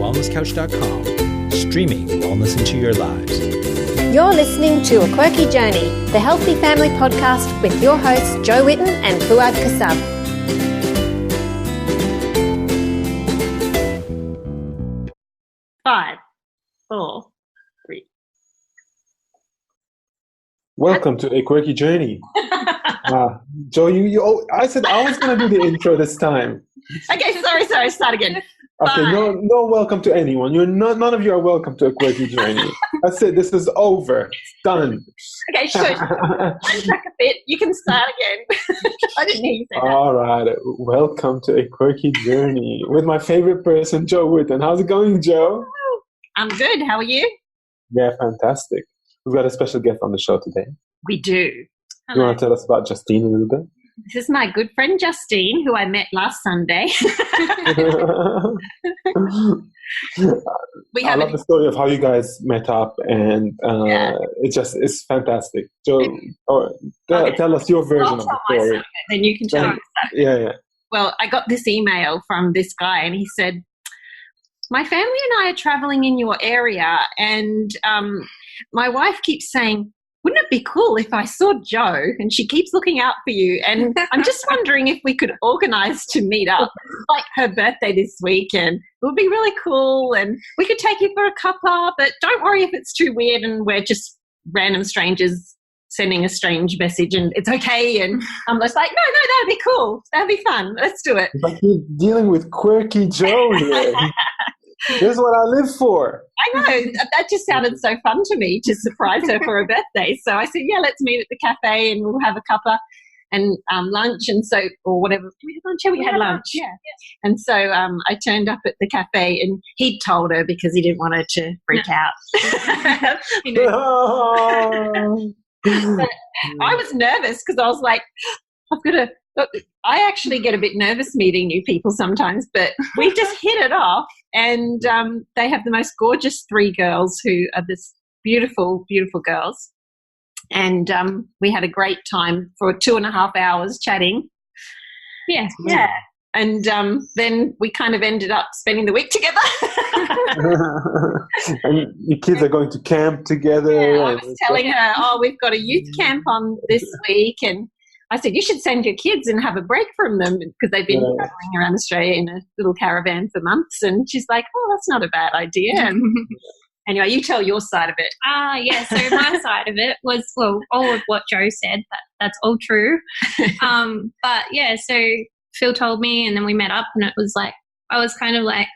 wellnesscouch.com, streaming wellness into your lives. You're listening to A Quirky Journey, the healthy family podcast with your hosts Jo Whitten and Fuad Kassab. Five, 4, 3. Welcome to A Quirky Journey. Joe, I said I was going to do the intro this time. Okay, sorry, start again. Okay, no welcome to anyone. None of you are welcome to A Quirky Journey. That's it. This is over. It's done. Okay, sure. Unpack a bit. You can start again. I didn't hear you say that. All right. Welcome to A Quirky Journey with my favorite person, Jo Whitten. How's it going, Joe? I'm good. How are you? Yeah, fantastic. We've got a special guest on the show today. We do. You want to tell us about Justine a little bit? This is my good friend Justine, who I met last Sunday. I love the story of how you guys met up, and it's fantastic. Joe, tell us your version of the story. Then you can tell us. Yeah. Well, I got this email from this guy, and he said, "My family and I are traveling in your area, and my wife keeps saying, wouldn't it be cool if I saw Jo? And she keeps looking out for you. And I'm just wondering if we could organise to meet up. It's like her birthday this week, and it would be really cool. And we could take you for a cuppa, but don't worry if it's too weird and we're just random strangers sending a strange message and it's okay." And I'm just like, no, that'd be cool. That'd be fun. Let's do it. But you're dealing with quirky Joe here. This is what I live for. I know. That just sounded so fun to me to surprise her for her birthday. So I said, yeah, let's meet at the cafe and we'll have a cuppa and lunch or whatever. Did we have lunch? Yeah, we had lunch. Yeah. And so I turned up at the cafe and he'd told her because he didn't want her to freak out. But I was nervous because I was like, I actually get a bit nervous meeting new people sometimes, but we just hit it off, and they have the most gorgeous 3 girls who are this beautiful, beautiful girls. And we had a great time for 2.5 hours chatting. Yes. Yeah. And then we kind of ended up spending the week together. And your kids are going to camp together. Yeah, I was telling her, we've got a youth camp on this week, and I said, you should send your kids and have a break from them because they've been traveling around Australia in a little caravan for months. And she's like, that's not a bad idea. And anyway, you tell your side of it. So my side of it was, all of what Jo said, that's all true. But yeah, so Phil told me and then we met up and it was like, I was kind of like,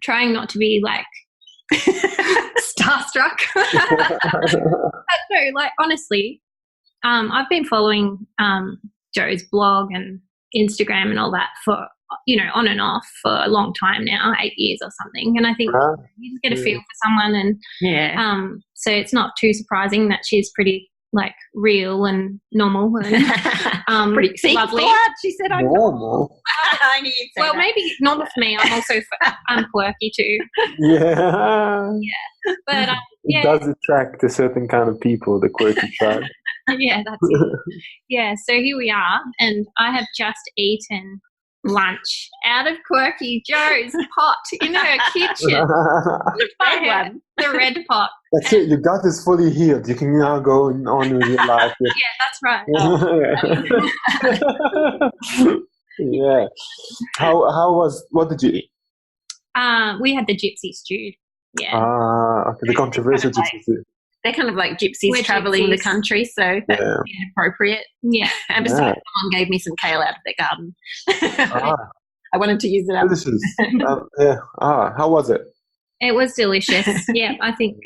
trying not to be like starstruck. But no, like honestly, I've been following Jo's blog and Instagram and all that for, on and off for a long time now, 8 years or something. And I think you just get a feel for someone and so it's not too surprising that she's pretty like real and normal and pretty lovely. She said I'm normal. I knew you'd say that. Maybe not for me. I'm also I'm quirky too. Yeah. But it does attract a certain kind of people, the quirky tribe. Yeah, that's it. Yeah, so here we are, and I have just eaten lunch out of Quirky Jo's pot in her kitchen. The red pot. That's it. Your gut is fully healed. You can now go on with your life. Yeah, that's right. Yeah. What did you eat? We had the gypsy stew. Yeah. Okay. The controversial gypsy stew. They're kind of like gypsies travelling the country, so that's inappropriate. Yeah. And besides, someone gave me some kale out of their garden. I wanted to use it up. Delicious. How was it? It was delicious. Yeah, I think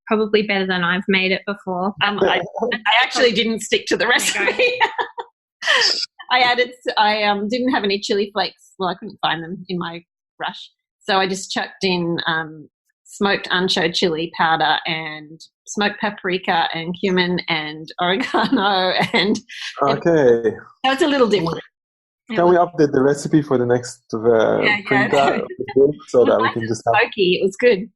probably better than I've made it before. I actually didn't stick to the recipe. I didn't have any chili flakes. Well, I couldn't find them in my rush. So I just chucked in smoked ancho chili powder and smoked paprika and cumin and oregano and so it's a little different. Can we update the recipe for the next print out of the book so that we can just have smoky? It was good.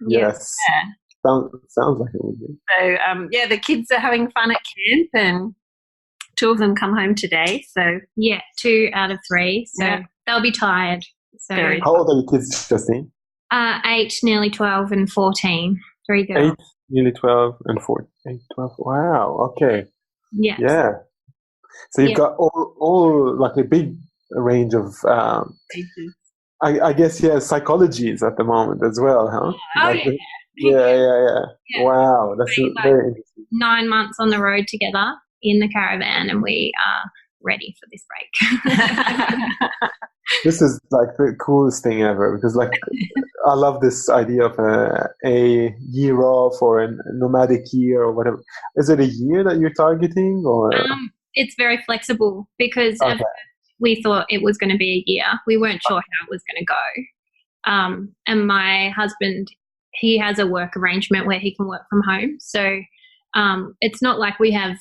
Yes. Yeah. Sounds like it would be. So the kids are having fun at camp and 2 of them come home today. So 2 out of 3. So they'll be tired. So How old are your kids, Justine? 8, nearly 12, and 14. 3 girls. 8, nearly 12, and 14. 8, 12. Wow. Okay. Yeah. Yeah. So you've got all like a big range of, I guess, psychologies at the moment as well, huh? Oh, Like yeah. Yeah. Wow. That's very interesting. 9 months on the road together in the caravan, and we are ready for this break. This is like the coolest thing ever, because like I love this idea of a year off or a nomadic year or whatever. Is it a year that you're targeting, or? It's very flexible, because at first we thought it was going to be a year. We weren't sure how it was going to go. And my husband, he has a work arrangement where he can work from home. So it's not like we have,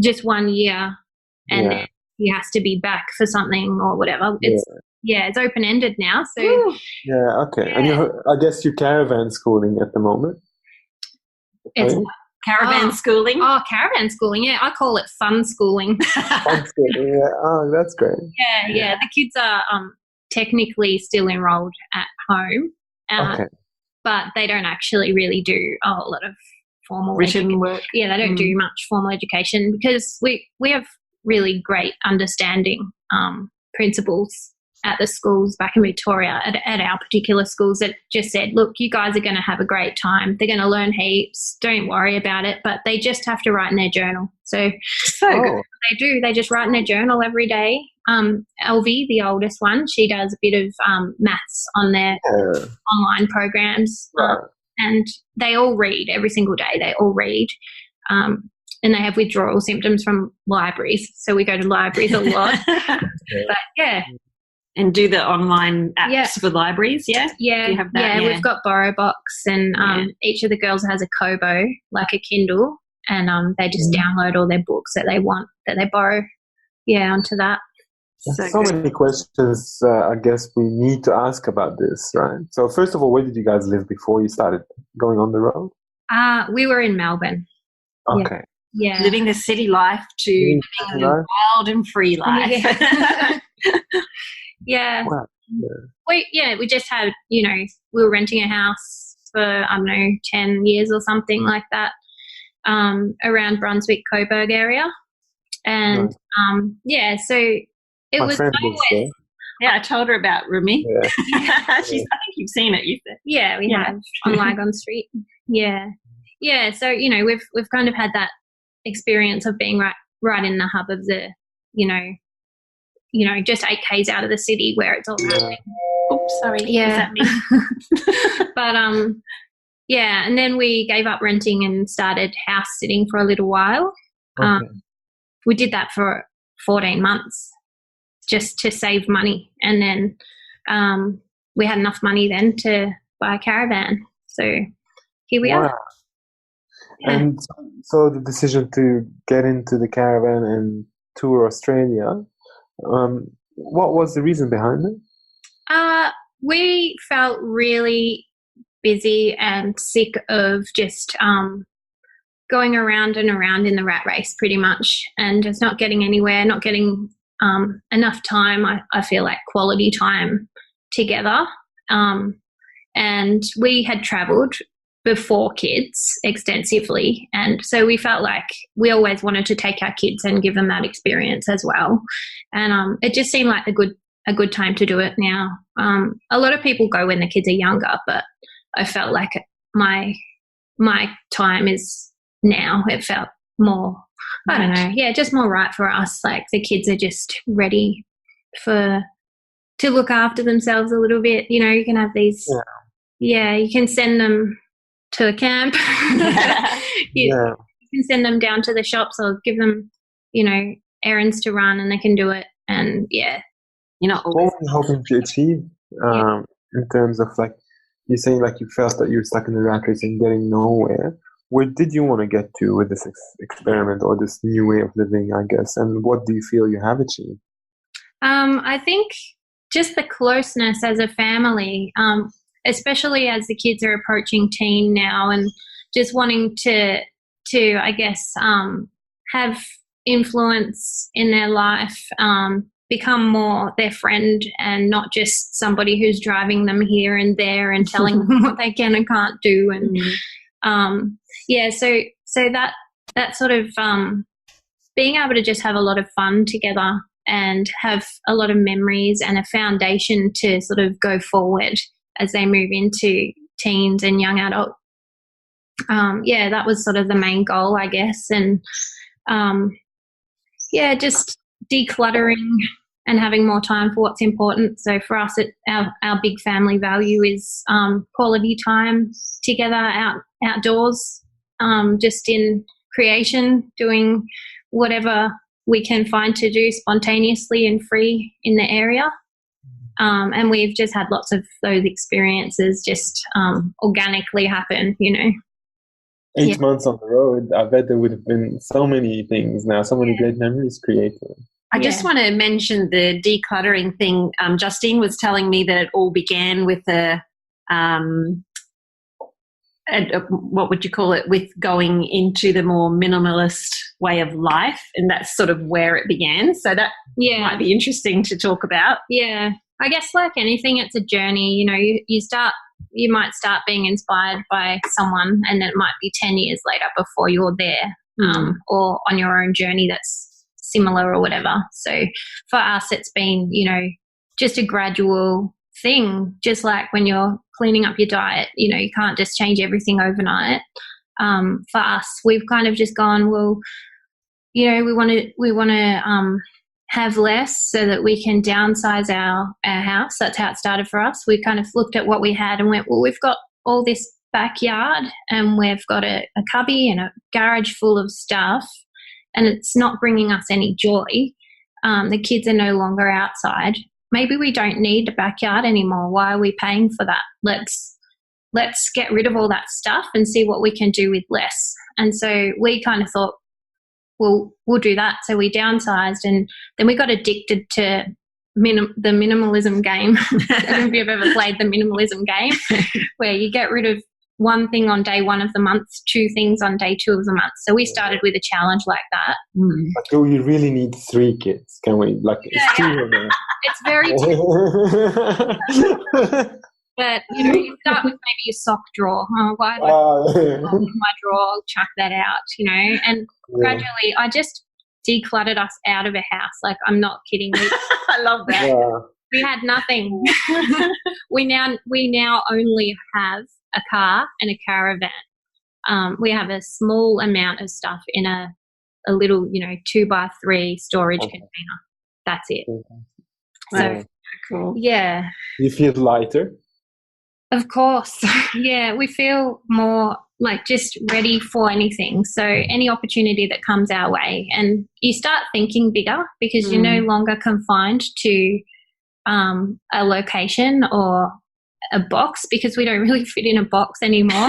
just 1 year and then he has to be back for something or whatever. It's open-ended now. So okay. And I guess you're caravan schooling at the moment. It's caravan schooling. Oh, caravan schooling. Yeah, I call it fun schooling. Fun schooling. Yeah. Oh, that's great. Yeah. The kids are technically still enrolled at home, but they don't actually really do a whole lot of formal written work. Yeah, they don't do much formal education, because we have really great understanding principals at the schools back in Victoria, at our particular schools, that just said, look, you guys are going to have a great time. They're going to learn heaps. Don't worry about it. But they just have to write in their journal. So good. They do. They just write in their journal every day. Elvie, the oldest one, she does a bit of maths on their online programs. And they all read every single day. They all read. And they have withdrawal symptoms from libraries. So we go to libraries a lot. But yeah. And do the online apps for libraries, yeah? Yeah, do you have that? We've got BorrowBox, and each of the girls has a Kobo, like a Kindle, and they just download all their books that they want, that they borrow, onto that. So many questions, I guess, we need to ask about this, right? So first of all, where did you guys live before you started going on the road? We were in Melbourne. Okay. Yeah. Living the city life to living the wild and free life. Yeah. Wow. We just had, we were renting a house for, 10 years or something like that, around Brunswick, Coburg area. And, so it My was friend lives there. Yeah, I told her about Rumi. Yeah. I think you've seen it, you said. Yeah, we have on Lygon Street. Yeah. Yeah, so, we've kind of had that experience of being right in the hub of the, just 8 Ks out of the city where it's all happening. Oops, sorry. Yeah. But, and then we gave up renting and started house sitting for a little while. We did that for 14 months just to save money. And then we had enough money then to buy a caravan. So here we are. Yeah. And so the decision to get into the caravan and tour Australia, what was the reason behind it? We felt really busy and sick of just going around and around in the rat race pretty much, and just not getting anywhere, not getting enough time, I feel like quality time together. And we had travelled before kids extensively, and so we felt like we always wanted to take our kids and give them that experience as well. And it just seemed like a good time to do it now. A lot of people go when the kids are younger, but I felt like my time is now. It felt more, I don't know, just more right for us. Like the kids are just ready to look after themselves a little bit. You can have these, you can send them to a camp. You can send them down to the shops or give them, errands to run, and they can do it. And what were you hoping to achieve in terms of, like, you're saying, like, you felt that you were stuck in the rat race and getting nowhere. Where did you want to get to with this experiment or this new way of living, I guess? And what do you feel you have achieved? I think just the closeness as a family, especially as the kids are approaching teen now, and just wanting to I guess, have influence in their life, become more their friend and not just somebody who's driving them here and there and telling them what they can and can't do. And so that sort of being able to just have a lot of fun together and have a lot of memories and a foundation to sort of go forward as they move into teens and young adult. That was sort of the main goal, I guess. And just decluttering and having more time for what's important. So for us, our big family value is quality time together outdoors, just in creation, doing whatever we can find to do spontaneously and free in the area. And we've just had lots of those experiences just organically happen, 8 months on the road, I bet there would have been so many things now, so many great memories created. I just want to mention the decluttering thing. Justine was telling me that it all began with what would you call it, with going into the more minimalist way of life, and that's sort of where it began. So that might be interesting to talk about. Yeah, I guess like anything, it's a journey. You might start being inspired by someone, and then it might be 10 years later before you're there, or on your own journey that's similar or whatever. So for us, it's been, just a gradual thing, just like when you're cleaning up your diet, you can't just change everything overnight. For us, we've kind of just gone, well, we want to have less so that we can downsize our house. That's how it started for us. We kind of looked at what we had and went, well, we've got all this backyard and we've got a cubby and a garage full of stuff, and it's not bringing us any joy. The kids are no longer outside. Maybe we don't need a backyard anymore. Why are we paying for that? Let's get rid of all that stuff and see what we can do with less. And so we kind of thought, well, we'll do that. So we downsized, and then we got addicted to the minimalism game. I don't know if you've ever played the minimalism game, where you get rid of one thing on day one of the month, two things on day 2 of the month. So we started with a challenge like that. But do we really need 3 kids? Can we? It's 2 of them. It's very But, you start with maybe your sock drawer. Oh, why do I in my drawer? I'll chuck that out, and gradually I just decluttered us out of a house. Like, I'm not kidding. I love that. Yeah. We had nothing. We now only have a car and a caravan. We have a small amount of stuff in a little, 2x3 storage container. That's it. Wow. So cool. Yeah. You feel lighter? Of course. Yeah, we feel more like just ready for anything. So any opportunity that comes our way, and you start thinking bigger because you're no longer confined to a location or a box, because we don't really fit in a box anymore.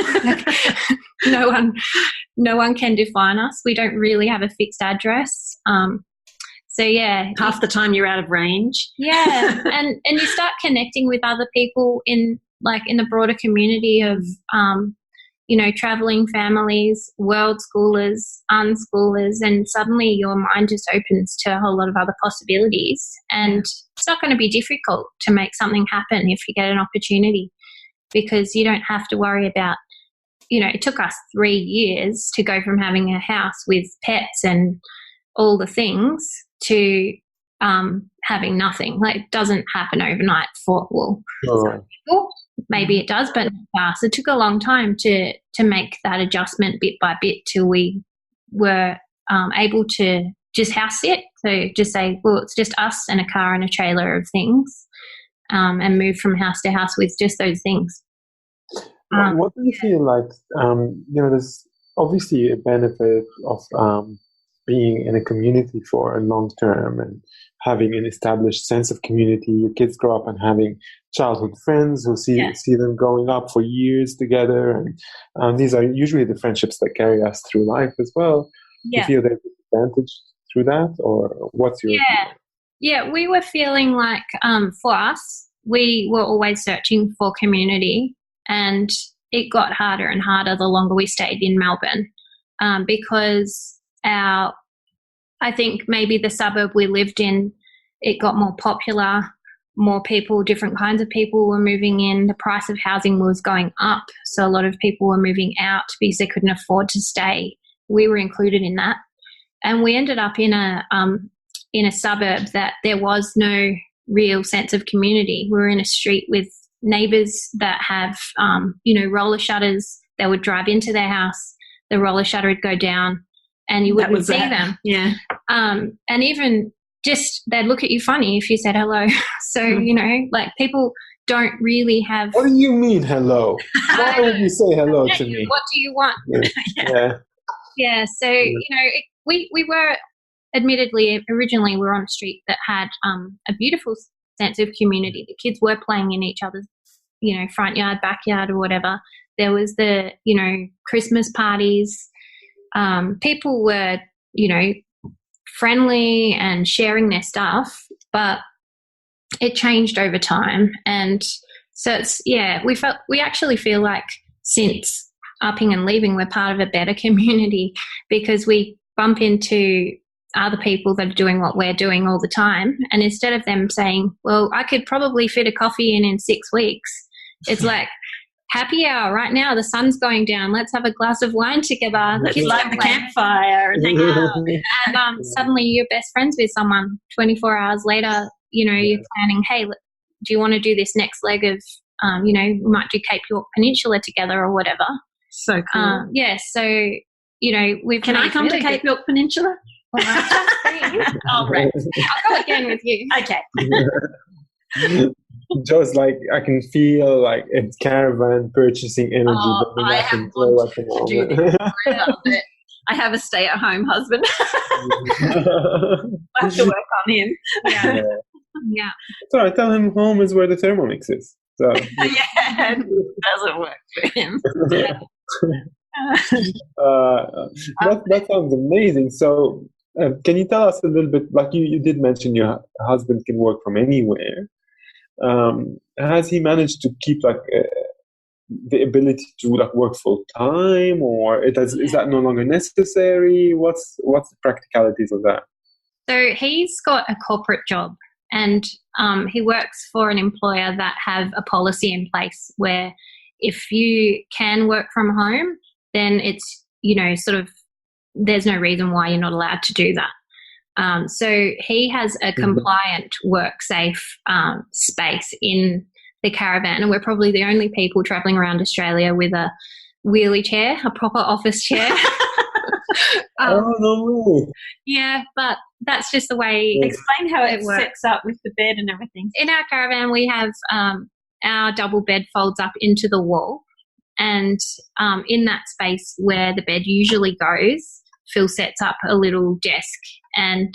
No one can define us. We don't really have a fixed address. So yeah, half the time you're out of range. Yeah, and you start connecting with other people in the broader community of traveling families, world schoolers, unschoolers, and suddenly your mind just opens to a whole lot of other possibilities. And it's not going to be difficult to make something happen if you get an opportunity, because you don't have to worry about, it took us 3 years to go from having a house with pets and all the things to having nothing. Like, it doesn't happen overnight for, maybe it does, but not us. It took a long time to make that adjustment bit by bit till we were able to just house sit. So just say, well, it's just us and a car and a trailer of things, and move from house to house with just those things. What do you feel like, there's obviously a benefit of being in a community for a long term and having an established sense of community. Your kids grow up and having childhood friends who see them growing up for years together, and these are usually the friendships that carry us through life as well. Do you feel there's an advantage through that, or what's your opinion? Yeah, we were feeling like for us, we were always searching for community, and it got harder and harder the longer we stayed in Melbourne, because I think maybe the suburb we lived in, it got more popular, more people, different kinds of people were moving in. The price of housing was going up, so a lot of people were moving out because they couldn't afford to stay. We were included in that, and we ended up in a suburb that there was no real sense of community. We were in a street with neighbours that have, roller shutters. They would drive into their house, the roller shutter would go down, and you wouldn't see them. Yeah. And even just they'd look at you funny if you said hello. So, people don't really have. What do you mean hello? Why would you say hello to me? What do you want? Yeah. So, we were admittedly, originally we were on a street that had a beautiful sense of community. The kids were playing in each other's, front yard, backyard or whatever. There was the, Christmas parties. People were, friendly and sharing their stuff, but it changed over time. And so we actually feel like since upping and leaving, we're part of a better community because we bump into other people that are doing what we're doing all the time. And instead of them saying, well, I could probably fit a coffee in 6 weeks, it's like, happy hour right now, the sun's going down, let's have a glass of wine together. Let's light the campfire and hang out. And suddenly you're best friends with someone. 24 hours later, you're planning, hey, do you want to do this next leg of, we might do Cape York Peninsula together or whatever. So cool. So, we've Can I come to Cape York Peninsula? Well, Oh, right. I'll go again with you. Okay. Just like I can feel like it's caravan purchasing energy. I have wanted to do this. I love it. I have a stay-at-home husband. I have to work on him. Yeah. So I tell him home is where the Thermomix is. So It doesn't work for him. That sounds amazing. So can you tell us a little bit, like you did mention your husband can work from anywhere. Has he managed to keep the ability to work full time, or is that no longer necessary? What's the practicalities of that? So he's got a corporate job, and he works for an employer that have a policy in place where if you can work from home, then it's there's no reason why you're not allowed to do that. So he has a compliant, work-safe space in the caravan, and we're probably the only people travelling around Australia with a wheelie chair, a proper office chair. Oh, no way. Yeah, but that's just the way. Explain how it works. sets up with the bed and everything. In our caravan, we have our double bed folds up into the wall, and in that space where the bed usually goes, Phil sets up a little desk, and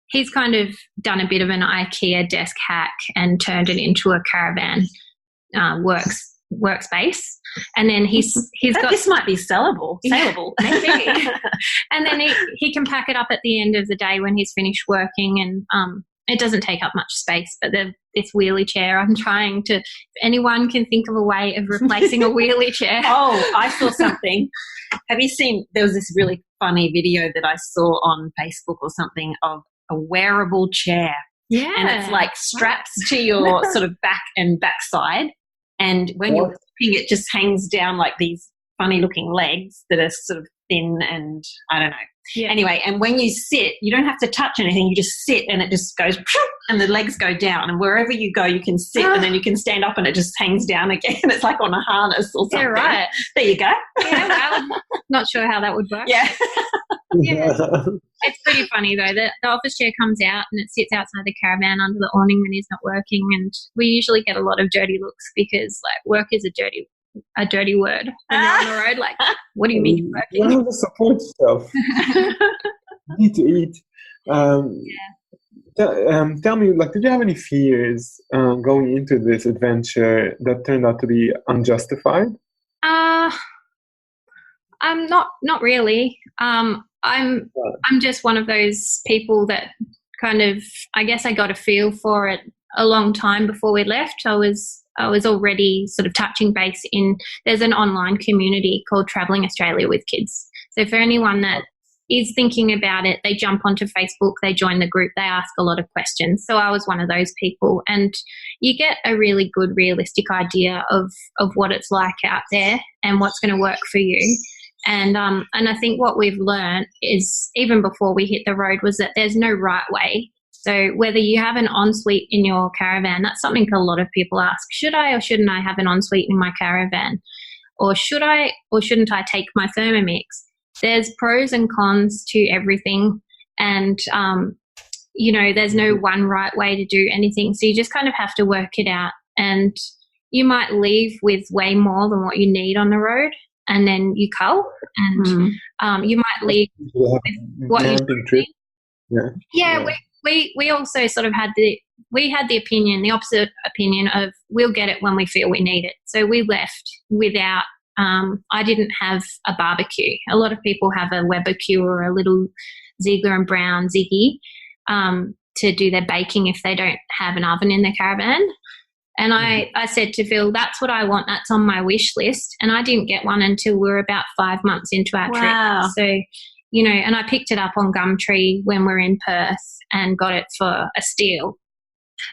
he's kind of done a bit of an IKEA desk hack and turned it into a caravan workspace. And then he's got this might be saleable, maybe. And then he can pack it up at the end of the day when he's finished working, and it doesn't take up much space. But this wheelie chair, I'm trying to. If anyone can think of a way of replacing a wheelie chair. Oh, I saw something. Have you seen? There was this really funny video that I saw on Facebook or something of a wearable chair. Yeah, and it's like straps to your sort of back and backside, and when you're walking, it just hangs down like these funny looking legs that are sort of thin and I don't know. Yeah. Anyway, and when you sit, you don't have to touch anything. You just sit and it just goes and the legs go down, and wherever you go, you can sit and then you can stand up and it just hangs down again. It's like on a harness or something. Yeah, right. There you go. Yeah, well, not sure how that would work. Yeah. Yeah. It's pretty funny though. The office chair comes out and it sits outside the caravan under the awning when he's not working, and we usually get a lot of dirty looks because work is a dirty word when you're on the road. Like, what do you mean you're working? You have to support yourself. You need to eat. Tell me, did you have any fears going into this adventure that turned out to be unjustified? I'm not really. I'm just one of those people that kind of, I guess I got a feel for it a long time before we left. I was already sort of touching base there's an online community called Travelling Australia with Kids. So for anyone that is thinking about it. They jump onto Facebook, they join the group, they ask a lot of questions. So I was one of those people, and you get a really good, realistic idea of what it's like out there and what's going to work for you. And I think what we've learned is, even before we hit the road, was that there's no right way. So whether you have an ensuite in your caravan, that's something a lot of people ask. Should I or shouldn't I have an ensuite in my caravan? Or should I or shouldn't I take my Thermomix? There's pros and cons to everything. And, there's no one right way to do anything. So you just kind of have to work it out. And you might leave with way more than what you need on the road, and then you cull, and you might leave with what you need. Yeah, we also sort of had the opposite opinion of we'll get it when we feel we need it. So we left without, I didn't have a barbecue. A lot of people have a Webercue or a little Ziegler and Brown Ziggy to do their baking if they don't have an oven in their caravan. And I said to Phil, that's what I want. That's on my wish list. And I didn't get one until we were about 5 months into our trip. So, and I picked it up on Gumtree when we were in Perth and got it for a steal.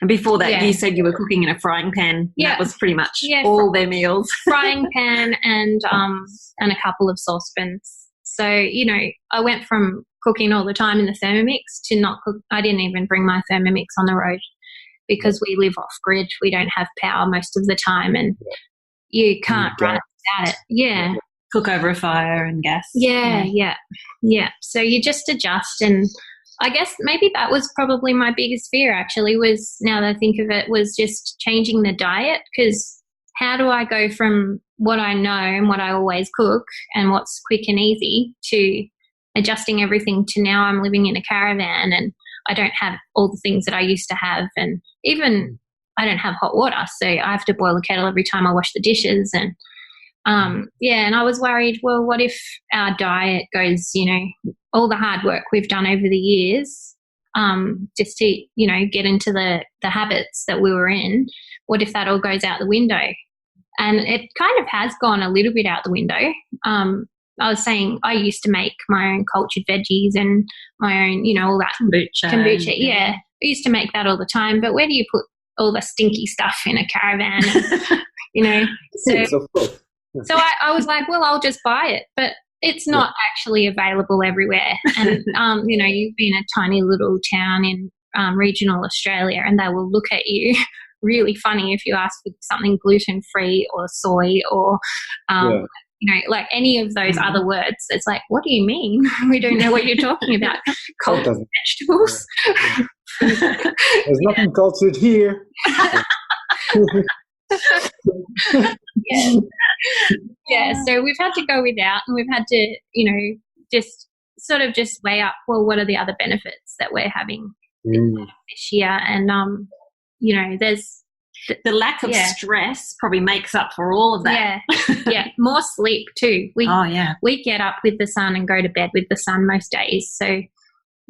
And before that, you said you were cooking in a frying pan. Yeah. That was pretty much all their meals. Frying pan and a couple of saucepans. So, I went from cooking all the time in the Thermomix to not cook. I didn't even bring my Thermomix on the road, because we live off grid. We don't have power most of the time, and you can't run it without it. Yeah. Cook over a fire and gas. Yeah. So you just adjust, and I guess maybe that was probably my biggest fear, actually, was, now that I think of it, was just changing the diet, because how do I go from what I know and what I always cook and what's quick and easy to adjusting everything to now I'm living in a caravan and I don't have all the things that I used to have, and even I don't have hot water, so I have to boil a kettle every time I wash the dishes. And and I was worried, well, what if our diet goes, all the hard work we've done over the years just to, get into the habits that we were in, what if that all goes out the window? And it kind of has gone a little bit out the window. I was saying I used to make my own cultured veggies and my own, all that kombucha. Yeah, I used to make that all the time. But where do you put all the stinky stuff in a caravan? So I was like, well, I'll just buy it. But it's not actually available everywhere. And, you've been a tiny little town in regional Australia, and they will look at you really funny if you ask for something gluten-free or soy or like any of those other words. It's like, what do you mean? We don't know what you're talking about. Cultured vegetables. There's nothing cultured here. So we've had to go without, and we've had to, just sort of just weigh up, well, what are the other benefits that we're having this year? And, there's the lack of stress probably makes up for all of that. More sleep too. We get up with the sun and go to bed with the sun most days. So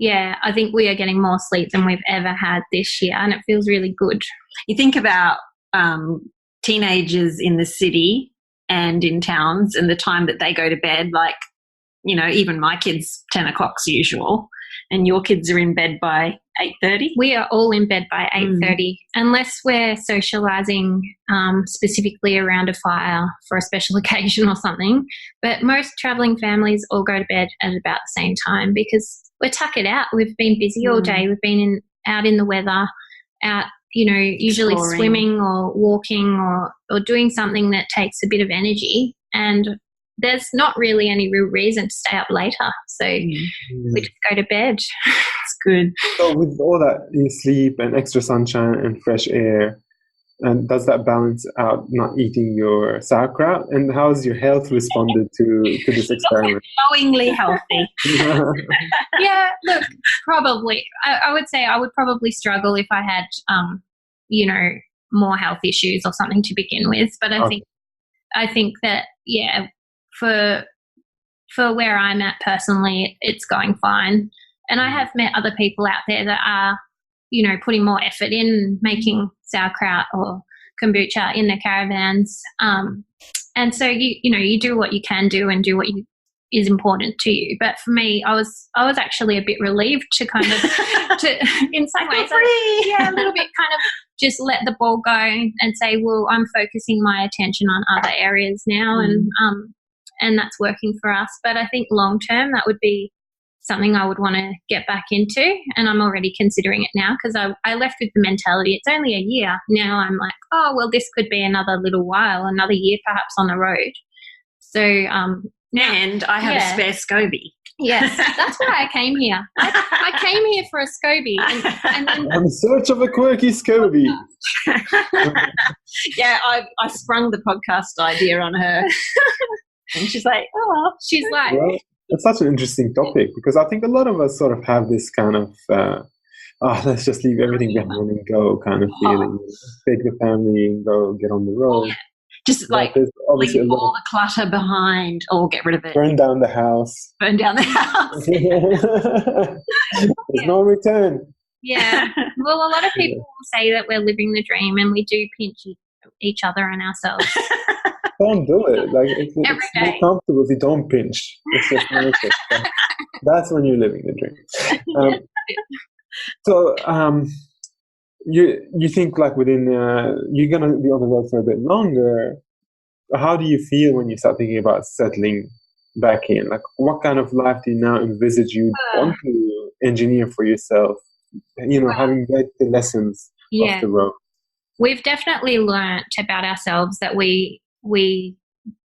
I think we are getting more sleep than we've ever had this year, and it feels really good. You think about teenagers in the city and in towns and the time that they go to bed, like, even my kids, 10 o'clock's usual, and your kids are in bed by 8:30? We are all in bed by 8:30, unless we're socialising specifically around a fire for a special occasion or something. But most travelling families all go to bed at about the same time, because we're tuck it out. We've been busy all day. We've been out in the weather, out, usually swimming or walking or doing something that takes a bit of energy, and there's not really any real reason to stay up later. So we just go to bed. It's good. So with all that sleep and extra sunshine and fresh air, and does that balance out not eating your sauerkraut? And how has your health responded to this experiment? Glowingly healthy. Look, probably. I would say I would probably struggle if I had, more health issues or something to begin with. But I think that, for where I'm at personally, it's going fine. And I have met other people out there that are, putting more effort in making sauerkraut or kombucha in their caravans. And so, you do what you can do and do what you is important to you. But for me, I was actually a bit relieved to kind of in some ways, a little bit kind of just let the ball go and say, well, I'm focusing my attention on other areas now, and that's working for us. But I think long term that would be something I would want to get back into, and I'm already considering it now because I left with the mentality it's only a year. Now I'm like, oh, well, this could be another little while, another year perhaps on the road. So and I have a spare SCOBY. Yes, that's why I came here. I came here for a SCOBY. And then I'm in search of a quirky SCOBY. Yeah, I sprung the podcast idea on her. And she's like, oh. She's like... Well, it's such an interesting topic because I think a lot of us sort of have this kind of, let's just leave everything behind and go kind of feeling. Take the family and go get on the road. Yeah. Just like leave all the clutter behind or get rid of it. Burn down the house. Burn down the house. There's no return. Yeah. Well, a lot of people will say that we're living the dream and we do pinch each other and ourselves. Don't do it. Like it's more comfortable if you don't pinch. It's just nicer. That's when you're living the dream. So you think like within you're gonna be on the road for a bit longer. How do you feel when you start thinking about settling back in? Like what kind of life do you now envisage you want to engineer for yourself? Having read the lessons of the road. We've definitely learnt about ourselves that we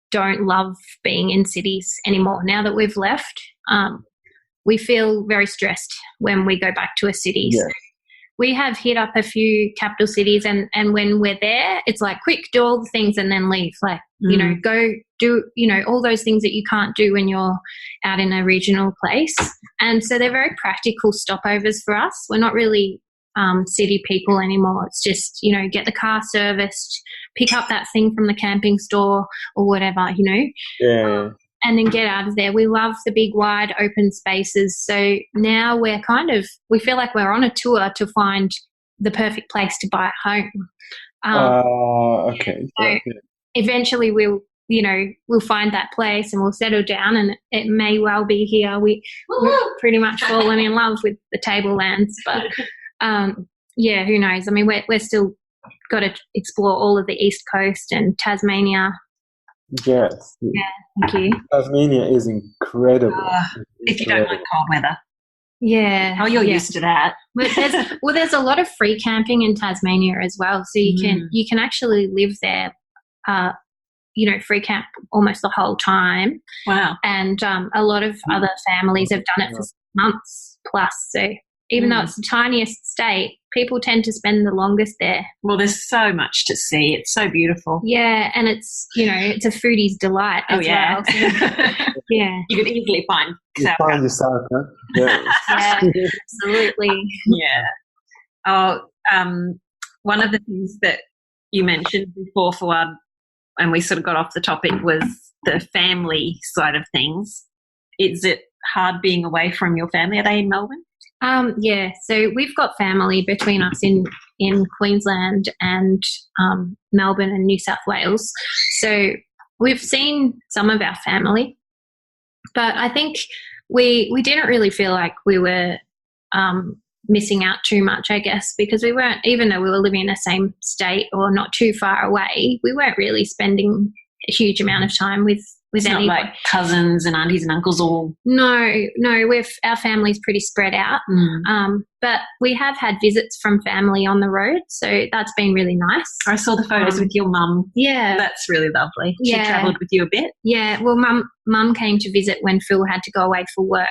don't love being in cities anymore. Now that we've left, we feel very stressed when we go back to a city. Yeah. So we have hit up a few capital cities and when we're there, it's like, quick, do all the things and then leave. Like, go do, all those things that you can't do when you're out in a regional place. And so they're very practical stopovers for us. We're not really city people anymore. It's just, get the car serviced, pick up that thing from the camping store or whatever, Yeah. And then get out of there. We love the big, wide, open spaces. So now we feel like we're on a tour to find the perfect place to buy a home. Okay. So eventually we'll find that place and we'll settle down, and it may well be here. We've pretty much fallen in love with the Tablelands, but who knows? I mean, we're still got to explore all of the East Coast and Tasmania. Yes. Yeah, thank you. Tasmania is incredible. If you don't like cold weather. Yeah. Oh, you're used to that. But there's a lot of free camping in Tasmania as well. So you can actually live there, free camp almost the whole time. Wow. And a lot of other families have done it for months plus. So even though it's the tiniest state, people tend to spend the longest there. Well, there's so much to see. It's so beautiful. Yeah, and it's, it's a foodie's delight as well. So, yeah. You could easily find sauerkraut. Yeah, absolutely. Yeah. Oh, one of the things that you mentioned before, Fawad, and we sort of got off the topic, was the family side of things. Is it hard being away from your family? Are they in Melbourne? Yeah, so we've got family between us in Queensland and Melbourne and New South Wales. So we've seen some of our family, but I think we didn't really feel like we were missing out too much, I guess, because we weren't, even though we were living in the same state or not too far away, we weren't really spending a huge amount of time with anybody. Not like cousins and aunties and uncles all. No, our family's pretty spread out. But we have had visits from family on the road, so that's been really nice. I saw the photos with your mum. Yeah. That's really lovely. She travelled with you a bit? Yeah, well, mum came to visit when Phil had to go away for work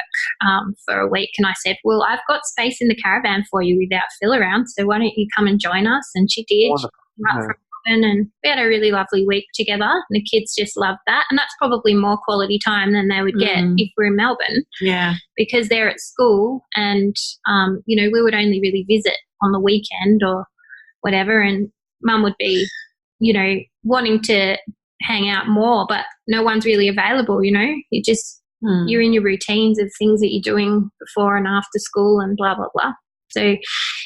for a week, and I said, well, I've got space in the caravan for you without Phil around, so why don't you come and join us? And she did. Wonderful. She came up from and we had a really lovely week together, and the kids just loved that. And that's probably more quality time than they would get if we're in Melbourne. Yeah. Because they're at school and, we would only really visit on the weekend or whatever, and mum would be, wanting to hang out more, but no one's really available, You just, you're in your routines of things that you're doing before and after school and blah, blah, blah. So,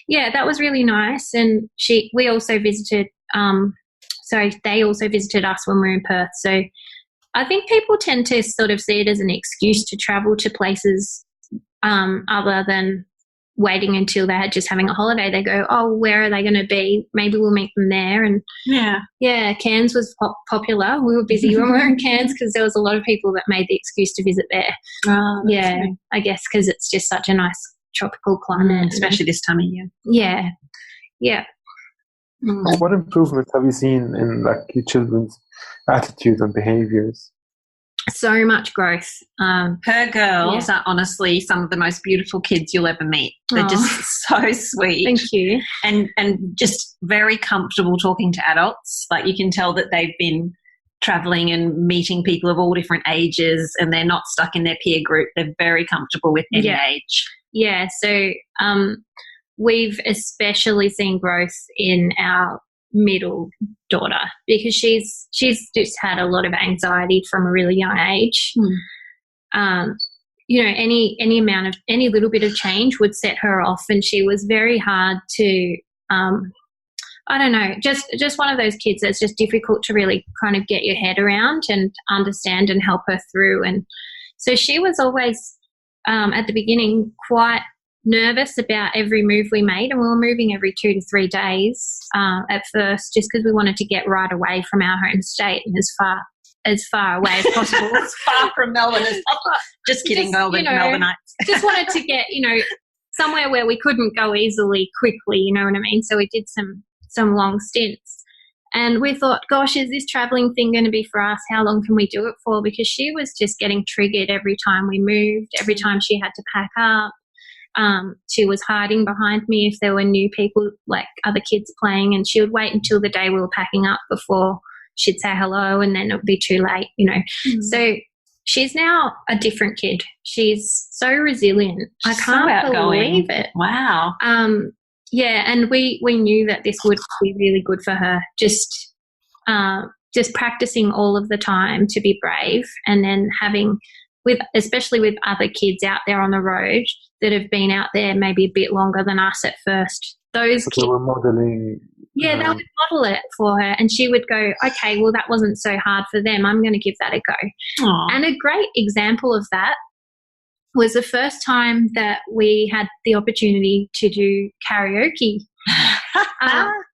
yeah, that was really nice. And we also visited, so they also visited us when we were in Perth. So I think people tend to sort of see it as an excuse to travel to places other than waiting until they're just having a holiday. They go, oh, where are they going to be? Maybe we'll meet them there. And Cairns was popular. We were busy when we were in Cairns because there was a lot of people that made the excuse to visit there. I guess because it's just such a nice tropical climate, especially this time of year. Yeah. What improvements have you seen in like your children's attitudes and behaviors? So much growth. Her girls are honestly some of the most beautiful kids you'll ever meet. They're just so sweet. Thank you. And just very comfortable talking to adults. Like you can tell that they've been traveling and meeting people of all different ages and they're not stuck in their peer group. They're very comfortable with any age. Yeah, so we've especially seen growth in our middle daughter because she's just had a lot of anxiety from a really young age. Any little bit of change would set her off, and she was very hard to I don't know, just one of those kids that's just difficult to really kind of get your head around and understand and help her through. And so she was always at the beginning quite nervous about every move we made, and we were moving every 2 to 3 days at first just because we wanted to get right away from our home state and as far away as possible. As far from Melbourne as possible. Just kidding, Melbourneites. Just wanted to get, somewhere where we couldn't go easily, quickly, you know what I mean? So we did some long stints. And we thought, gosh, is this travelling thing going to be for us? How long can we do it for? Because she was just getting triggered every time we moved, every time she had to pack up. She was hiding behind me if there were new people, like other kids playing, and she would wait until the day we were packing up before she'd say hello, and then it would be too late, So she's now a different kid. She's so resilient. I can't believe it. Wow. And we knew that this would be really good for her, just practicing all of the time to be brave, and then having especially with other kids out there on the road that have been out there maybe a bit longer than us at first. Those kids were modelling. Yeah, they would model it for her, and she would go, okay, well, that wasn't so hard for them. I'm going to give that a go. Aww. And a great example of that was the first time that we had the opportunity to do karaoke.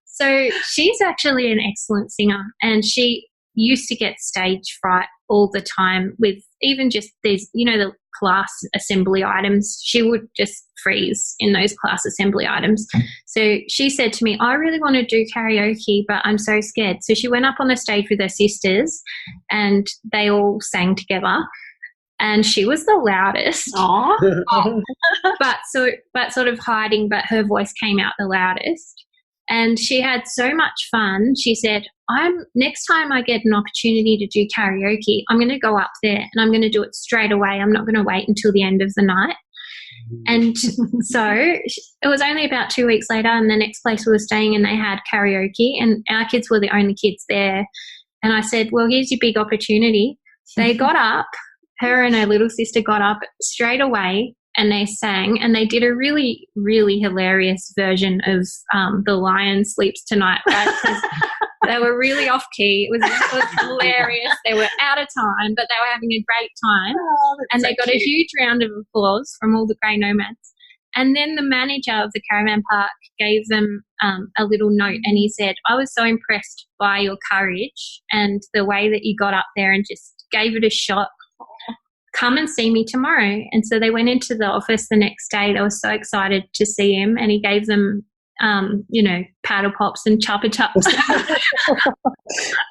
So she's actually an excellent singer, and she used to get stage fright all the time with even just these, the class assembly items. She would just freeze in those class assembly items. So she said to me, I really want to do karaoke, but I'm so scared. So she went up on the stage with her sisters and they all sang together. And she was the loudest. but sort of hiding, but her voice came out the loudest. And she had so much fun. She said, next time I get an opportunity to do karaoke, I'm going to go up there and I'm going to do it straight away. I'm not going to wait until the end of the night. And so it was only about 2 weeks later, and the next place we were staying in, they had karaoke, and our kids were the only kids there. And I said, well, here's your big opportunity. They got up, her and her little sister got up straight away, and they sang, and they did a really, really hilarious version of The Lion Sleeps Tonight, right? Because they were really off-key. It was hilarious. They were out of time, but they were having a great time. And they got a huge round of applause from all the grey nomads. And then the manager of the caravan park gave them a little note, and he said, I was so impressed by your courage and the way that you got up there and just gave it a shot. Come and see me tomorrow. And so they went into the office the next day. They were so excited to see him, and he gave them, paddle pops and chuppa chups.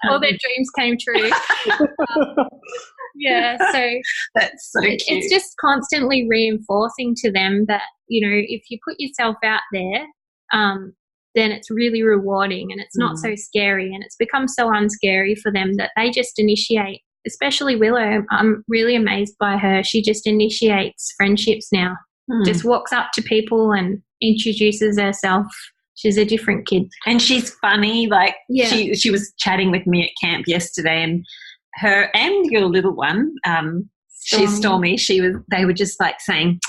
All their dreams came true. So that's so cute. It's just constantly reinforcing to them that, if you put yourself out there, then it's really rewarding, and it's not so scary, and it's become so unscary for them that they just initiate. Especially Willow, I'm really amazed by her. She just initiates friendships now. Just walks up to people and introduces herself. She's a different kid. And she's funny. She was chatting with me at camp yesterday, and her and your little one, she's Stormy, they were just like saying,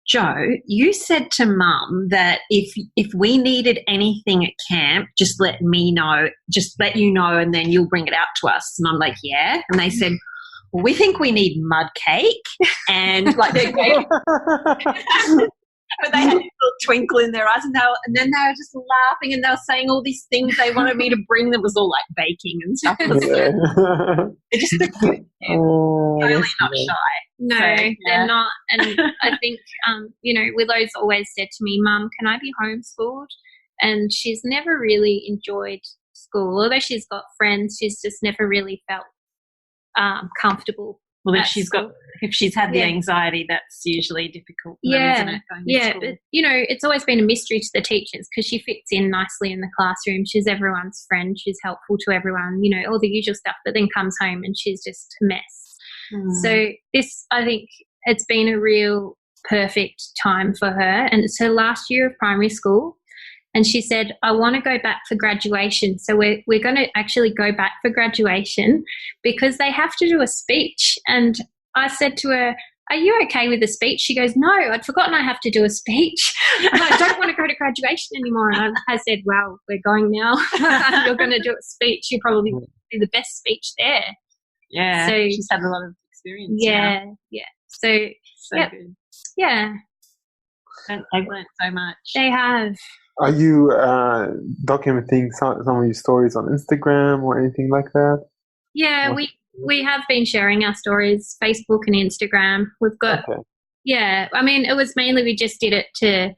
Joe, you said to Mum that if we needed anything at camp, just let me know, just let you know, and then you'll bring it out to us. And I'm like, yeah. And they said, well, we think we need mud cake, and like they but they had a little twinkle in their eyes, and then they were just laughing, and they were saying all these things they wanted me to bring that was all like baking and stuff. They're just a cute, totally not shy. No, So, they're not. And I think, Willow's always said to me, Mum, can I be homeschooled? And she's never really enjoyed school. Although she's got friends, she's just never really felt comfortable. Well, if she's had the anxiety, that's usually difficult for them, isn't it? Going to school? But it's always been a mystery to the teachers because she fits in nicely in the classroom. She's everyone's friend. She's helpful to everyone. All the usual stuff. But then comes home and she's just a mess. So this, I think, it's been a real perfect time for her, and it's her last year of primary school. And she said, I want to go back for graduation. So we're going to actually go back for graduation because they have to do a speech. And I said to her, are you okay with the speech? She goes, no, I'd forgotten I have to do a speech. I don't want to go to graduation anymore. And I said, well, we're going now. You're going to do a speech. You probably do the best speech there. Yeah, so she's had a lot of experience. Yeah. So good. Yeah. And they've learned so much. They have. Are you documenting some of your stories on Instagram or anything like that? Yeah, we have been sharing our stories, Facebook and Instagram. We've got, I mean, it was mainly we just did it to,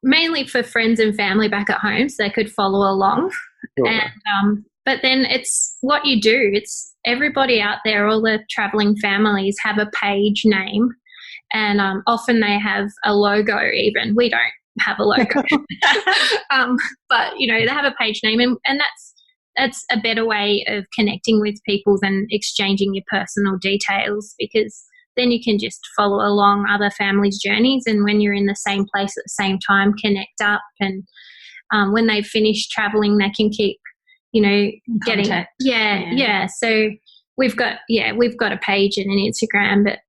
mainly for friends and family back at home so they could follow along. Sure. And but then it's what you do. It's everybody out there, all the travelling families have a page name. And often they have a logo even. We don't have a logo. But, they have a page name. And that's a better way of connecting with people than exchanging your personal details, because then you can just follow along other families' journeys, and when you're in the same place at the same time, connect up. And when they've finished travelling, they can keep, getting contact. Yeah. So we've got a page and an Instagram, but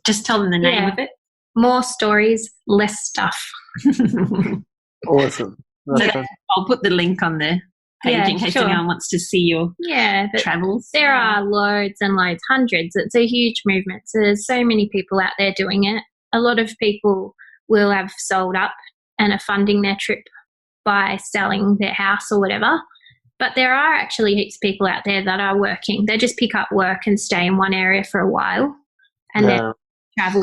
just tell them the name of it. More stories, less stuff. Awesome. I'll put the link on the page in case anyone wants to see your travels. There are loads and loads, hundreds. It's a huge movement. So there's so many people out there doing it. A lot of people will have sold up and are funding their trip by selling their house or whatever. But there are actually heaps of people out there that are working. They just pick up work and stay in one area for a while and then travel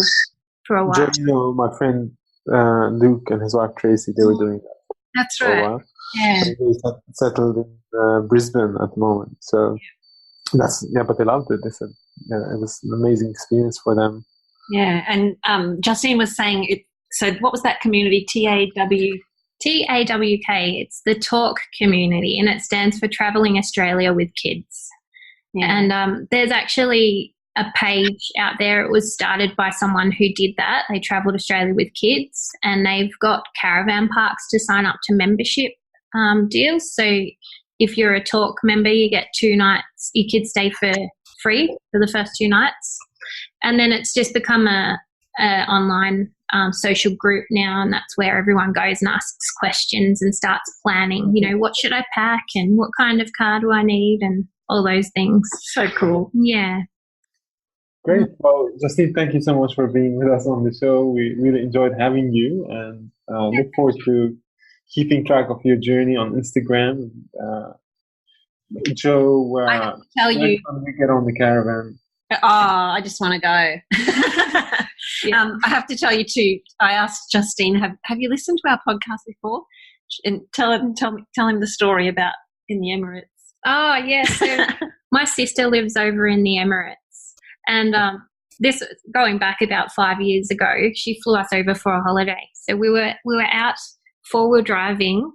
for a while. My friend Luke and his wife Tracy, they were doing that. That's for right. a while. Yeah. They settled in Brisbane at the moment. So but they loved it. They said it was an amazing experience for them. Yeah, and Justine was saying it. So what was that community? TAWK. It's the Talk community, and it stands for Travelling Australia with Kids. Yeah. And there's actually a page out there. It was started by someone who did that. They travelled Australia with kids, and they've got caravan parks to sign up to membership deals. So if you're a Talk member, you get 2 nights. Your kids stay for free for the first 2 nights, and then it's just become a online social group now, and that's where everyone goes and asks questions and starts planning. What should I pack and what kind of car do I need and all those things. So cool. Yeah. Great. Well, Justine, thank you so much for being with us on the show. We really enjoyed having you, and look forward to keeping track of your journey on Instagram. Joe, I have to tell you, when we get on the caravan. Oh, I just want to go. I have to tell you too. I asked Justine, "Have you listened to our podcast before?" And tell him the story about in the Emirates. Oh, yes. So my sister lives over in the Emirates, and this going back about 5 years ago, she flew us over for a holiday. So we were out 4-wheel driving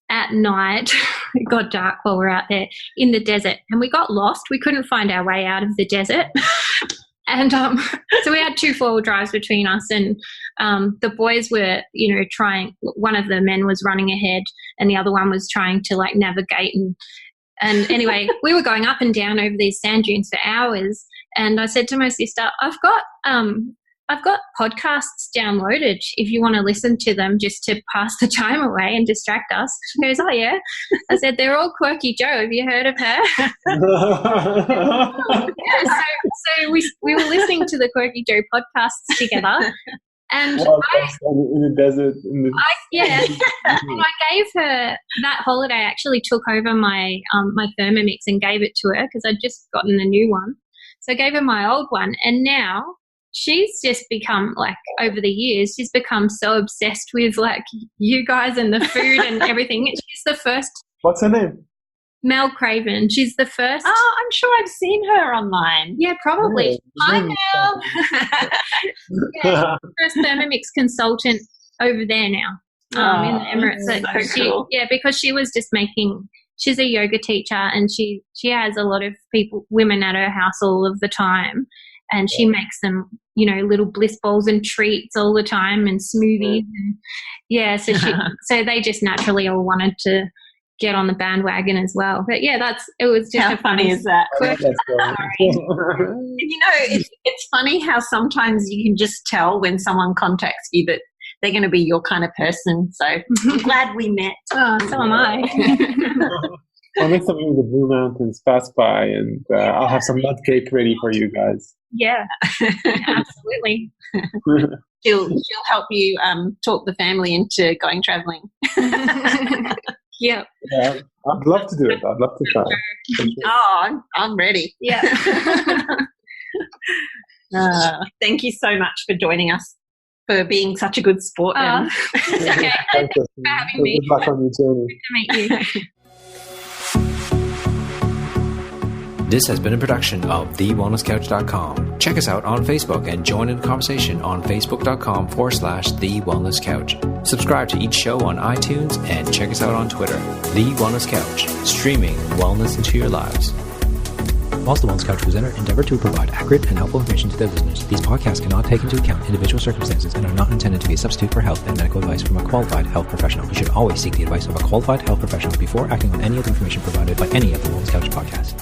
at night. It got dark while we were out there in the desert, and we got lost. We couldn't find our way out of the desert. And so we had 2 4-wheel drives between us, and the boys were, trying. One of the men was running ahead, and the other one was trying to navigate. And anyway, we were going up and down over these sand dunes for hours. And I said to my sister, I've got I've got podcasts downloaded if you want to listen to them just to pass the time away and distract us. She goes, oh, yeah. I said, they're all Quirky Jo. Have you heard of her? Yeah, so we were listening to the Quirky Jo podcasts together. And in the desert. and I gave her that holiday. I actually took over my my Thermomix and gave it to her because I'd just gotten a new one. So I gave her my old one, and now she's just become, like, over the years, she's become so obsessed with, like, you guys and the food and everything. She's the first. What's her name? Mel Craven. She's the first. Oh, I'm sure I've seen her online. Yeah, probably. Yeah, Hi, Mel. Yeah, first Thermomix consultant over there now in the Emirates. So cool. Because she was just she's a yoga teacher, and she has a lot of women at her house all of the time, and she makes them, little bliss balls and treats all the time and smoothies. And, so they just naturally all wanted to get on the bandwagon as well. But yeah, it was just how funny is that? It's funny how sometimes you can just tell when someone contacts you that they're going to be your kind of person. So I'm glad we met. Oh, so am I. Well, next time the Blue Mountains pass by, and I'll have some nut cake ready for you guys. Yeah, absolutely. She'll help you talk the family into going traveling. Yeah, I'd love to do it. I'd love to try. Oh, I'm ready. Yeah. Thank you so much for joining us, for being such a good sport. It's okay. Thanks for having me. Good luck on your journey. Good to meet you. This has been a production of TheWellnessCouch.com. Check us out on Facebook and join in the conversation on Facebook.com/The Wellness Couch. Subscribe to each show on iTunes and check us out on Twitter. The Wellness Couch, streaming wellness into your lives. Whilst the Wellness Couch presenter endeavor to provide accurate and helpful information to their listeners, these podcasts cannot take into account individual circumstances and are not intended to be a substitute for health and medical advice from a qualified health professional. You should always seek the advice of a qualified health professional before acting on any of the information provided by any of the Wellness Couch podcasts.